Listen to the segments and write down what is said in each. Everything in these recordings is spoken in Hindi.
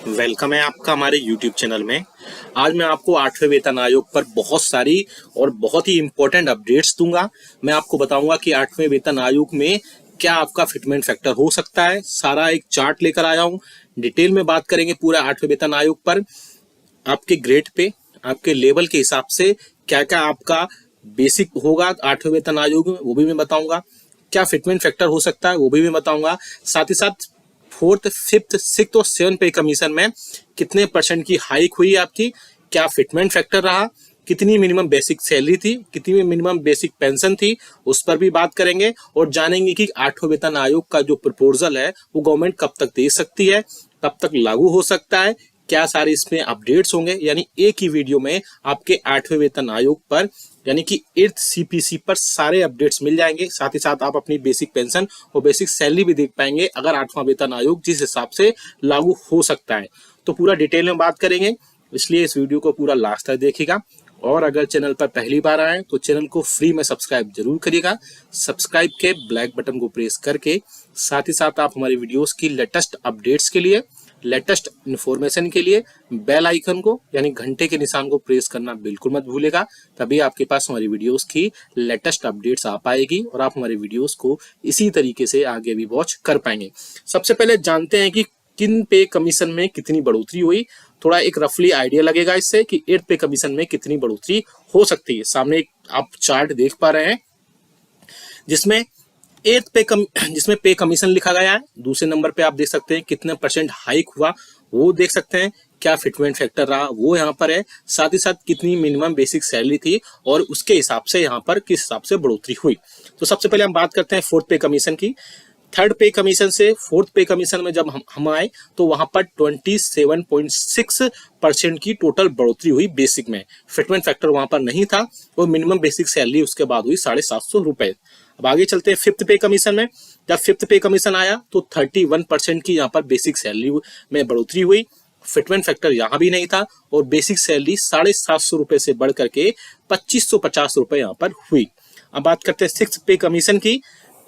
वेलकम है आपका हमारे YouTube चैनल में। आज मैं आपको 8वें वेतन आयोग पर बहुत सारी और बहुत ही इंपॉर्टेंट अपडेट्स दूंगा। मैं आपको बताऊंगा कि 8वें वेतन आयोग में क्या आपका फिटमेंट फैक्टर हो सकता है। सारा एक चार्ट लेकर आया हूं, डिटेल में बात करेंगे पूरा 8वें वेतन आयोग पर। आपके ग्रेड पे, आपके लेवल के हिसाब से क्या क्या आपका बेसिक होगा 8वें वेतन आयोग में, वो भी मैं बताऊंगा। क्या फिटमेंट फैक्टर हो सकता है वो भी मैं बताऊंगा। साथ ही साथ फोर्थ, फिफ्थ, सिक्स और सेवन पे कमीशन में कितने परसेंट की हाइक हुई आपकी, क्या फिटमेंट फैक्टर रहा, कितनी मिनिमम बेसिक सैलरी थी, कितनी मिनिमम बेसिक पेंशन थी, उस पर भी बात करेंगे। और जानेंगे कि 8वें वेतन आयोग का जो प्रपोजल है वो गवर्नमेंट कब तक दे सकती है, कब तक लागू हो सकता है, क्या सारे इसमें अपडेट्स होंगे। यानी एक ही वीडियो में आपके 8वें वेतन आयोग पर यानी कि 8th CPC पर सारे अपडेट्स मिल जाएंगे। साथ ही साथ आप अपनी बेसिक पेंशन और बेसिक सैलरी भी देख पाएंगे अगर 8वां वेतन आयोग जिस हिसाब से लागू हो सकता है। तो पूरा डिटेल में बात करेंगे, इसलिए इस वीडियो को पूरा लास्ट तक देखिएगा। और अगर चैनल पर पहली बार आए तो चैनल को फ्री में सब्सक्राइब जरूर करिएगा। सब्सक्राइब के ब्लैक बटन को प्रेस करके साथ ही साथ आप हमारी वीडियोस की लेटेस्ट अपडेट्स के लिए, लेटेस्ट इन्फॉर्मेशन के लिए बेल आइकन को यानी घंटे के निशान को प्रेस करना बिल्कुल मत भूलेगा। तभी आपके पास हमारी वीडियोस की लेटेस्ट अपडेट्स आ पाएगी और आप हमारी वीडियोस को इसी तरीके से आगे भी वॉच कर पाएंगे। सबसे पहले जानते हैं कि किन पे कमीशन में कितनी बढ़ोतरी हुई। थोड़ा एक रफली आइडिया लगेगा इससे कि 8 पे कमीशन में कितनी बढ़ोतरी हो सकती है। सामने एक आप चार्ट देख पा रहे हैं जिसमें जिसमें पे कमीशन लिखा गया है। दूसरे नंबर पे आप देख सकते हैं कितने परसेंट हाइक हुआ, वो देख सकते हैं। क्या फिटमेंट फैक्टर रहा वो यहाँ पर है। साथ ही साथ कितनी मिनिमम बेसिक सैलरी थी और उसके हिसाब से यहाँ पर किस हिसाब से बढ़ोतरी हुई। तो सबसे पहले हम बात करते हैं फोर्थ पे कमीशन की। थर्ड पे कमीशन से फोर्थ पे कमीशन में जब हम आए तो वहां पर 27.6% की टोटल बढ़ोतरी हुई बेसिक में। फिटमेंट फैक्टर वहां पर नहीं था और मिनिमम बेसिक सैलरी उसके बाद हुई 750 रुपए। अब आगे चलते हैं फिफ्थ पे कमीशन में। जब फिफ्थ पे कमीशन आया तो 31% की यहाँ पर बेसिक सैलरी में बढ़ोतरी हुई। फिटमेंट फैक्टर यहाँ भी नहीं था और बेसिक सैलरी 750 रुपए से बढ़ करके 2550 रुपए यहाँ पर हुई। अब बात करते हैं सिक्स पे कमीशन की।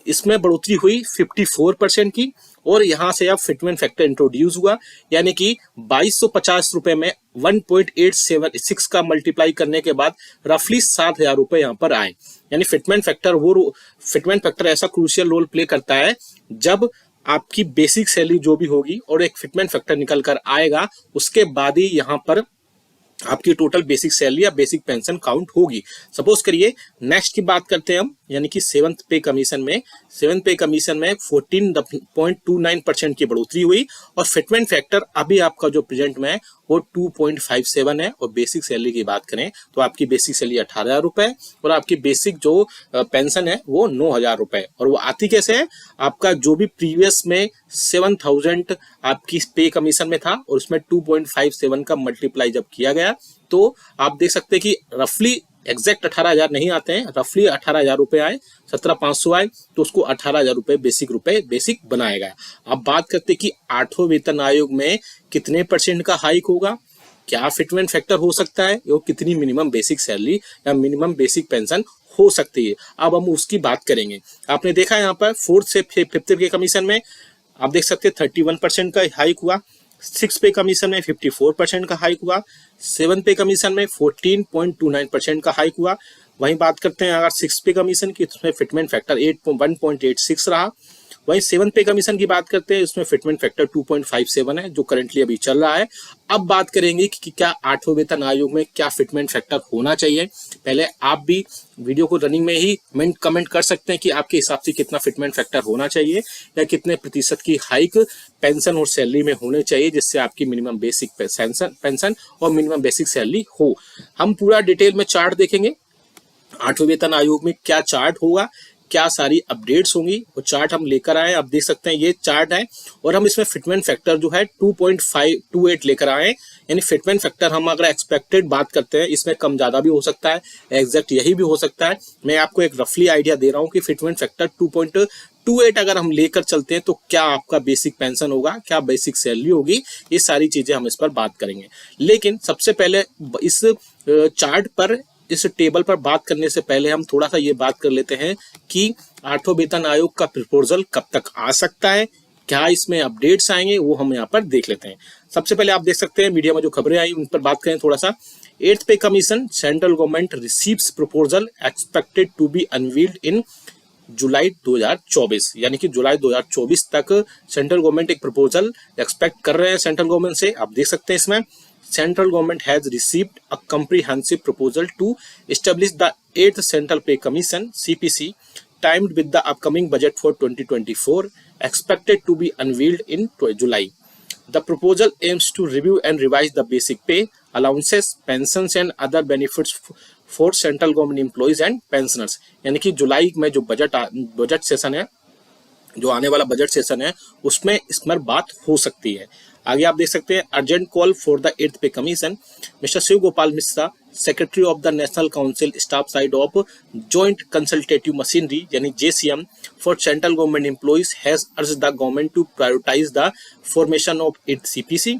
इसमें बढ़ोतरी हुई 54% की और यहां से अब फिटमेंट फैक्टर इंट्रोड्यूस हुआ, यानी कि 2250 रुपए में 1.876 का मल्टीप्लाई करने के बाद रफली 7,000 रुपए यहां पर आए। यानी फिटमेंट फैक्टर ऐसा क्रूशियल रोल प्ले करता है जब आपकी बेसिक सैलरी जो भी होगी और एक फिटमेंट फैक्टर निकल कर आएगा, उसके बाद ही यहां पर आपकी टोटल बेसिक सैलरी या बेसिक पेंशन काउंट होगी। सपोज करिए नेक्स्ट की बात करते हैं हम, यानी कि सेवंथ पे कमीशन में 14.29% की बढ़ोतरी हुई और फिटमेंट फैक्टर अभी आपका जो प्रेजेंट में है वो 2.57 है। और बेसिक सैलरी की बात करें तो आपकी बेसिक सैलरी 18,000 रुपए और आपकी बेसिक जो पेंशन है वो 9,000 रुपए। और वो आती कैसे है, आपका जो भी प्रीवियस में 7,000 आपकी पे कमीशन में था और उसमें 2.57 का मल्टीप्लाई जब किया गया तो आप देख सकते हैं कि रफली एग्जैक्ट 18,000 नहीं आते हैं, रफली 18,000 रुपए आए, 17,500 आए तो उसको 18,000 रुपए बेसिक बनाएगा। अब बात करते हैं कि 8वें वेतन आयोग में कितने परसेंट का हाइक होगा, क्या फिटमेंट फैक्टर हो सकता है और कितनी मिनिमम बेसिक सैलरी या मिनिमम बेसिक पेंशन हो सकती है। अब हम उसकी बात करेंगे। आपने देखा यहाँ पर फोर्थ से फिफ्थ के कमीशन में आप देख सकते हैं 31% का हाइक हुआ। सिक्स पे कमीशन में 54% का हाइक हुआ। सेवन पे कमीशन में 14.29% का हाइक हुआ। वहीं बात करते हैं अगर सिक्स पे कमीशन की, उसमें फिटमेंट फैक्टर 1.86 रहा। वहीं सेवन पे कमीशन की बात करते हैं, उसमें फिटमेंट फैक्टर 2.57 है जो करंटली अभी चल रहा है। अब बात करेंगे कि क्या 8वें वेतन आयोग में क्या फिटमेंट फैक्टर होना चाहिए। पहले आप भी वीडियो को रनिंग में ही कमेंट कर सकते हैं कि आपके हिसाब से कितना फिटमेंट फैक्टर होना चाहिए या कितने प्रतिशत की हाइक पेंशन और सैलरी में होने चाहिए जिससे आपकी मिनिमम बेसिक पेंशन और मिनिमम बेसिक सैलरी हो। हम पूरा डिटेल में चार्ट देखेंगे 8वें वेतन आयोग में क्या चार्ट होगा, क्या सारी अपडेट्स होंगी, वो चार्ट हम लेकर आए। आप देख सकते हैं ये चार्ट है और हम इसमें फिटमेंट फैक्टर जो है 2.528 लेकर आए। यानी फिटमेंट फैक्टर हम अगर एक्सपेक्टेड बात करते हैं इसमें कम ज्यादा भी हो सकता है, एग्जैक्ट यही भी हो सकता है। मैं आपको एक रफली आइडिया दे रहा हूँ कि फिटमेंट फैक्टर 2.28 अगर हम लेकर चलते हैं तो क्या आपका बेसिक पेंशन होगा, क्या बेसिक सैलरी होगी, ये सारी चीजें हम इस पर बात करेंगे। लेकिन सबसे पहले इस चार्ट पर, इस टेबल पर बात करने से पहले हम थोड़ा सा ये बात कर लेते हैं कि 8वें वेतन आयोग का प्रपोजल कब तक आ सकता है, क्या इसमें अपडेट्स आएंगे वो हम यहाँ पर देख लेते हैं। सबसे पहले आप देख सकते हैं मीडिया में जो खबरें आई उन पर बात करें थोड़ा सा। 8th pay commission central government receives proposal expected to be unveiled in July 2024, यानी कि जुलाई 2024 तक सेंट्रल गवर्नमेंट एक प्रपोजल एक्सपेक्ट कर रहे हैं सेंट्रल गवर्नमेंट से। आप देख सकते हैं इसमें central government has received a comprehensive proposal to establish the 8th central pay commission CPC timed with the upcoming budget for 2024 expected to be unveiled in July. The proposal aims to review and revise the basic pay, allowances, pensions and other benefits for central government employees and pensioners. यानी कि जुलाई में जो बजट सेशन है, जो आने वाला बजट सेशन है, उसमें इस पर बात हो सकती है। आगे आप देख सकते हैं urgent call for the 8th pay commission. Mister Shiv Gopal Mishra, secretary of the national council staff side of joint consultative machinery यानी JCM for central government employees has urged the government to prioritise the formation of 8th CPC.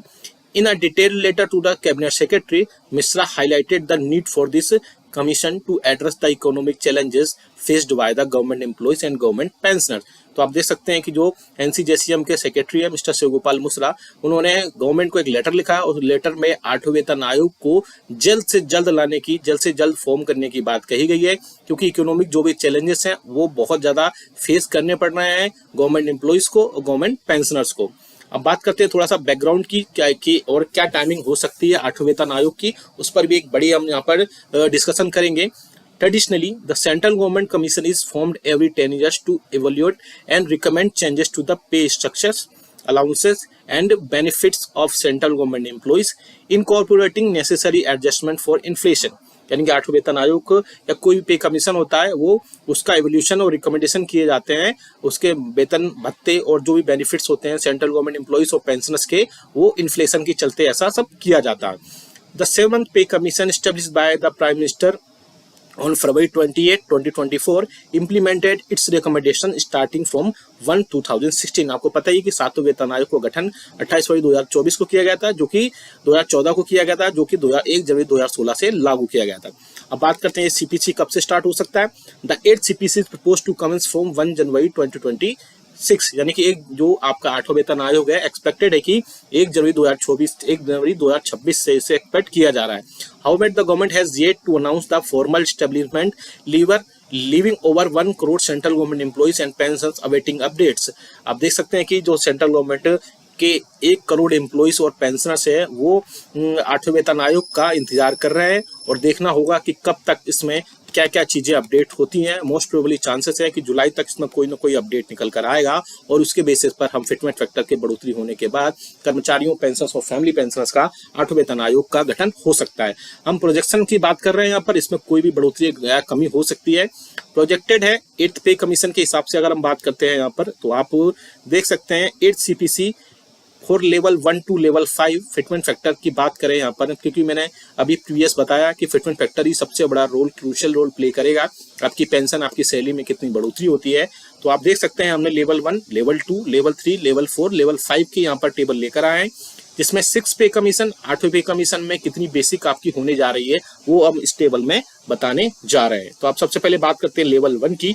In a detailed letter to the cabinet secretary, Mishra highlighted the need for this commission to address the economic challenges faced by the government employees and government pensioners. तो आप देख सकते हैं कि जो NCJCM के सेक्रेटरी है मिस्टर शिवगोपाल मिश्रा, उन्होंने गवर्नमेंट को एक लेटर लिखा और लेटर में 8वें वेतन आयोग को जल्द से जल्द लाने की, जल्द से जल्द फॉर्म करने की बात कही गई है, क्योंकि इकोनॉमिक जो भी चैलेंजेस हैं वो बहुत ज़्यादा फेस करने पड़ रहे हैं गवर्नमेंट एम्प्लॉयज़ को और गवर्नमेंट पेंशनर्स को। अब बात करते हैं थोड़ा सा बैकग्राउंड की और क्या टाइमिंग हो सकती है 8वें वेतन आयोग की, उस पर भी एक बड़ी हम यहाँ पर डिस्कशन करेंगे। Traditionally, the central government commission is formed every 10 years to evaluate and recommend changes to the pay structures, allowances and benefits of central government employees, incorporating necessary adjustment for inflation. यानी कि 8वें वेतन आयोग या कोई पे कमीशन होता है वो उसका एवोल्यूशन और रिकमेंडेशन किए जाते हैं, उसके वेतन भत्ते और जो भी बेनिफिट्स होते हैं सेंट्रल गवर्नमेंट एम्प्लॉइज और पेंशनर्स के, वो इन्फ्लेशन के चलते ऐसा सब किया जाता है। द 7th पे commission established by the prime minister on February 28, 2024 implemented its recommendation starting from 1/2016। आपको पता ही कि 7वें वेतन आयोग को गठन 28 फरवरी 2024 को किया गया था, जो कि 2014 को किया गया था, जो कि 1 जनवरी 2016 से लागू किया गया था। अब बात करते हैं CPC कब से स्टार्ट हो सकता है। The 8th CPC is proposed to commence from 1 जनवरी 2026, यानी कि एक जो आपका 8वां वेतन आयोग है एक्सपेक्टेड है कि 1 जनवरी 2026 से इसे एक्सपेक्ट किया जा रहा है। However, the government has yet to announce the formal establishment, leaving over 1 crore central government employees and pensions awaiting updates। आप देख सकते हैं कि जो सेंट्रल गवर्नमेंट के 1 करोड़ एम्प्लॉइज और पेंशनर्स है वो 8वें वेतन आयोग का इंतजार कर रहे हैं और देखना होगा कि कब तक इसमें क्या क्या चीज़ें अपडेट होती हैं। मोस्ट प्रोबेबली चांसेस है कि जुलाई तक इसमें कोई ना कोई अपडेट निकल कर आएगा और उसके बेसिस पर हम फिटमेंट फैक्टर के बढ़ोतरी होने के बाद कर्मचारियों, पेंशनर्स और फैमिली पेंशनर्स का 8वें वेतन आयोग का गठन हो सकता है। हम प्रोजेक्शन की बात कर रहे हैं यहाँ पर, इसमें कोई भी बढ़ोतरी या कमी हो सकती है। प्रोजेक्टेड है 8th पे कमीशन के हिसाब से अगर हम बात करते हैं यहाँ पर, तो आप देख सकते हैं 8th CPC for level 1 to level 5 fitment factor की बात करें यहाँ पर, क्योंकि मैंने अभी प्रीवियस बताया कि फिटमेंट फैक्टर ही सबसे बड़ा रोल, क्रूशियल रोल प्ले करेगा आपकी पेंशन, आपकी सैलरी में कितनी बढ़ोतरी होती है। तो आप देख सकते हैं हमने level 1, level 2, level 3, level 4, level 5 के यहाँ पर टेबल लेकर आए हैं, जिसमें 6 पे कमीशन, 8वें पे कमीशन में कितनी बेसिक आपकी होने जा रही है वो हम इस टेबल में बताने जा रहे हैं। तो आप सबसे पहले बात करते हैं लेवल 1 की।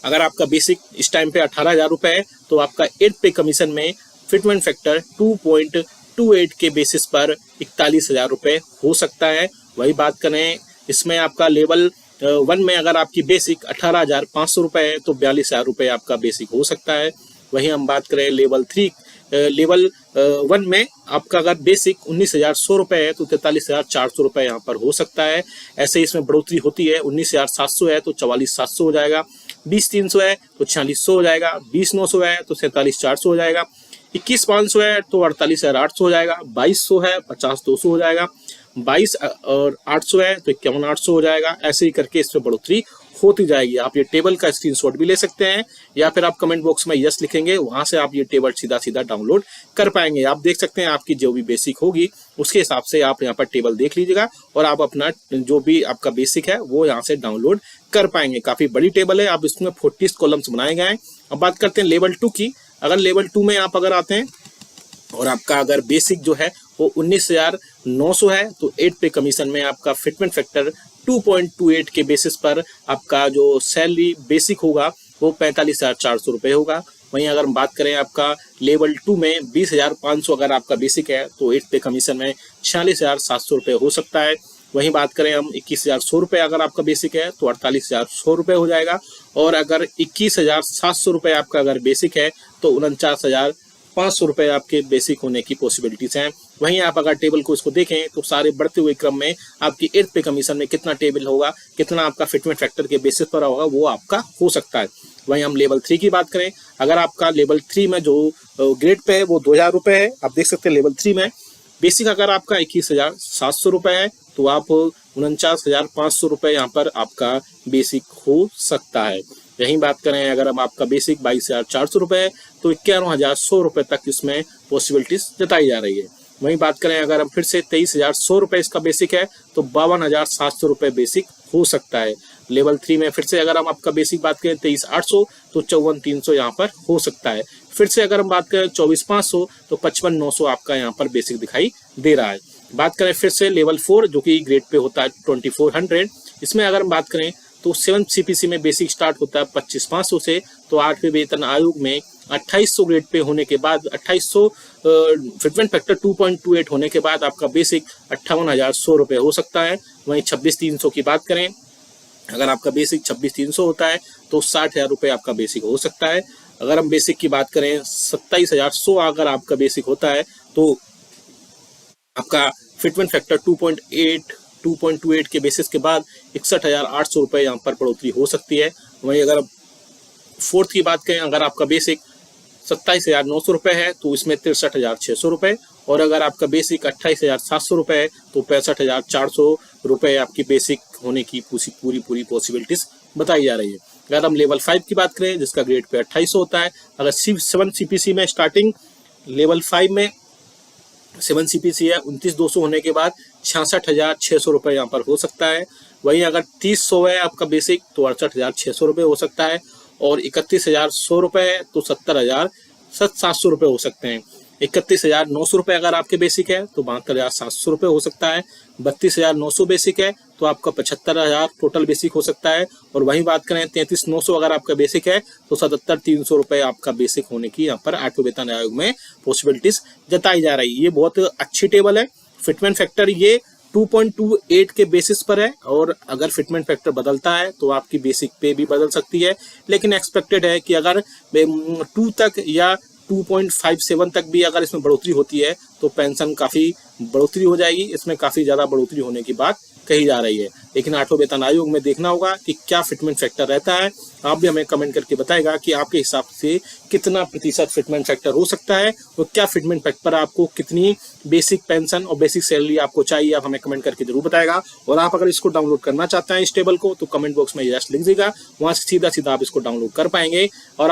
अगर आपका बेसिक इस टाइम पे 18,000 रुपये है तो आपका 8th पे कमीशन में फिटमेंट फैक्टर 2.28 के बेसिस पर 41,000 रुपये हो सकता है। वही बात करें इसमें आपका लेवल 1 में अगर आपकी बेसिक 18,500 रुपये है तो 42,000 रुपये आपका बेसिक हो सकता है। वही हम बात करें लेवल 1 में आपका अगर बेसिक 19,100 रुपये है तो 43,400 रुपये यहाँ पर हो सकता है। ऐसे इसमें बढ़ोतरी होती है, 19,700 है तो 44,700 हो जाएगा, 20,300 है तो 4600 हो जाएगा, 20,900 है तो 47,400 हो जाएगा, 21,500 है तो 48,800 हो जाएगा, 2200 है 50,200 हो जाएगा, 22 और 800 है तो 51,800 हो जाएगा। ऐसे ही करके इसमें बढ़ोतरी होती जाएगी। आप ये टेबल का स्क्रीनशॉट भी ले सकते हैं या फिर आप कमेंट बॉक्स में यस लिखेंगे, वहां से आप ये टेबल सीधा सीधा डाउनलोड कर पाएंगे। आप देख सकते हैं आपकी जो भी बेसिक होगी उसके हिसाब से आप यहाँ पर टेबल देख लीजिएगा और आप अपना जो भी आपका बेसिक है वो यहाँ से डाउनलोड कर पाएंगे। काफी बड़ी टेबल है, आप इसमें 40 कॉलम्स बनाए गए हैं। अब बात करते हैं लेवल 2 की। अगर लेवल 2 में आप अगर आते हैं और आपका अगर बेसिक जो है वो 19,900 है तो 8 पे कमीशन में आपका फिटमेंट फैक्टर 2.28 के बेसिस पर आपका जो सैलरी बेसिक होगा वो 45,400 रुपये होगा। वहीं अगर हम बात करें आपका लेवल 2 में 20,500 अगर आपका बेसिक है तो 8 पे कमीशन में 46,700 रुपये हो सकता है। वहीं बात करें हम 21,100 रुपये अगर आपका बेसिक है तो 48,100 रुपये हो जाएगा। और अगर 21,700 रुपये आपका अगर बेसिक है तो 49,500 रुपये आपके बेसिक होने की पॉसिबिलिटीज हैं। वहीं आप अगर टेबल को इसको देखें तो सारे बढ़ते हुए क्रम में आपकी 8 पे कमीशन में कितना टेबल होगा, कितना आपका फिटमेंट फैक्टर के बेसिस पर होगा, वो आपका हो सकता है। वहीं हम लेवल 3 की बात करें, अगर आपका लेवल 3 में जो ग्रेड पे है वो 2,000 रुपये है। आप देख सकते हैं लेवल 3 में बेसिक अगर आपका 21,700 रुपये है तो आप 49,500 रुपये यहाँ पर आपका बेसिक हो सकता है। यहीं बात करें अगर हम आपका बेसिक 22,400 रुपये है तो 51,100 रुपये तक इसमें पॉसिबिलिटीज जताई जा रही है। वहीं बात करें अगर हम फिर से 23,100 रुपये इसका बेसिक है तो 52,700 रुपये बेसिक हो सकता है। लेवल 3 में फिर से अगर हम आपका बेसिक बात करें 23,800 तो 54,300 यहाँ पर हो सकता है। फिर से अगर हम बात करें 24,500 तो 55,900 आपका यहाँ पर बेसिक दिखाई दे रहा है। बात करें फिर से लेवल 4 जो कि ग्रेड पे होता है 2400, इसमें अगर हम बात करें तो 7 CPC में बेसिक स्टार्ट होता है 25,500 से। तो 8वें वेतन आयोग में 2800 ग्रेड पे होने के बाद 2800 फिटमेंट फैक्टर 2.28 होने के बाद आपका बेसिक 58,100 रुपये हो सकता है। वहीं 26,300 की बात करें, अगर आपका बेसिक 26,300 होता है तो 60,000 रुपये आपका बेसिक हो सकता है। अगर हम बेसिक की बात करें 27,100 अगर आपका बेसिक होता है तो आपका फिटमेंट फैक्टर 2.28 के बेसिस के बाद 61,800 रुपये यहाँ पर बढ़ोतरी हो सकती है। वहीं अगर 4th की बात करें, अगर आपका बेसिक 27,900 रुपये है तो इसमें 63,600 रुपये, और अगर आपका बेसिक 28,700 रुपये है तो 65,400 रुपये आपकी बेसिक होने की पूरी पॉसिबिलिटीज बताई जा रही है। अगर हम लेवल 5 की बात करें जिसका ग्रेड पे 2800 होता है, अगर 7 CPC में स्टार्टिंग लेवल 5 में 7 CPC है 29,200 होने के बाद 66,600 रुपये यहाँ पर हो सकता है। वहीं अगर 30,100 है आपका बेसिक तो 68,600 रुपये हो सकता है, और 31,100 रुपये है तो 70,700 रुपये हो सकते हैं। 31,900 रुपये अगर आपके बेसिक है तो 72,700 रुपये हो सकता है। 32,900 बेसिक है तो आपका 75,000 टोटल बेसिक हो सकता है। और वहीं बात करें 33,900 अगर आपका बेसिक है तो 77,300 रुपये आपका बेसिक होने की यहाँ पर 8वें वेतन आयोग में पॉसिबिलिटीज जताई जा रही है। ये बहुत अच्छी टेबल है। फिटमेंट फैक्टर ये 2.28 के बेसिस पर है, और अगर फिटमेंट फैक्टर बदलता है तो आपकी बेसिक पे भी बदल सकती है, लेकिन एक्सपेक्टेड है कि अगर 2 तक या 2.57 तक भी अगर इसमें बढ़ोतरी होती है तो पेंशन काफ़ी बढ़ोतरी हो जाएगी। इसमें काफ़ी ज़्यादा बढ़ोतरी होने की बात कही जा रही है, लेकिन 8वें वेतन आयोग में देखना होगा कि क्या फिटमेंट फैक्टर रहता है। आप भी हमें कमेंट करके बताएगा कि आपके हिसाब से कितना प्रतिशत फिटमेंट फैक्टर हो सकता है, और क्या फिटमेंट फैक्टर पर आपको कितनी बेसिक पेंशन और बेसिक सैलरी आपको चाहिए, आप हमें कमेंट करके जरूर बताएगा। और आप अगर इसको डाउनलोड करना चाहते हैं इस टेबल को तो कमेंट बॉक्स में यस लिख दीजिएगा, वहाँ से सीधा आप इसको डाउनलोड कर पाएंगे। और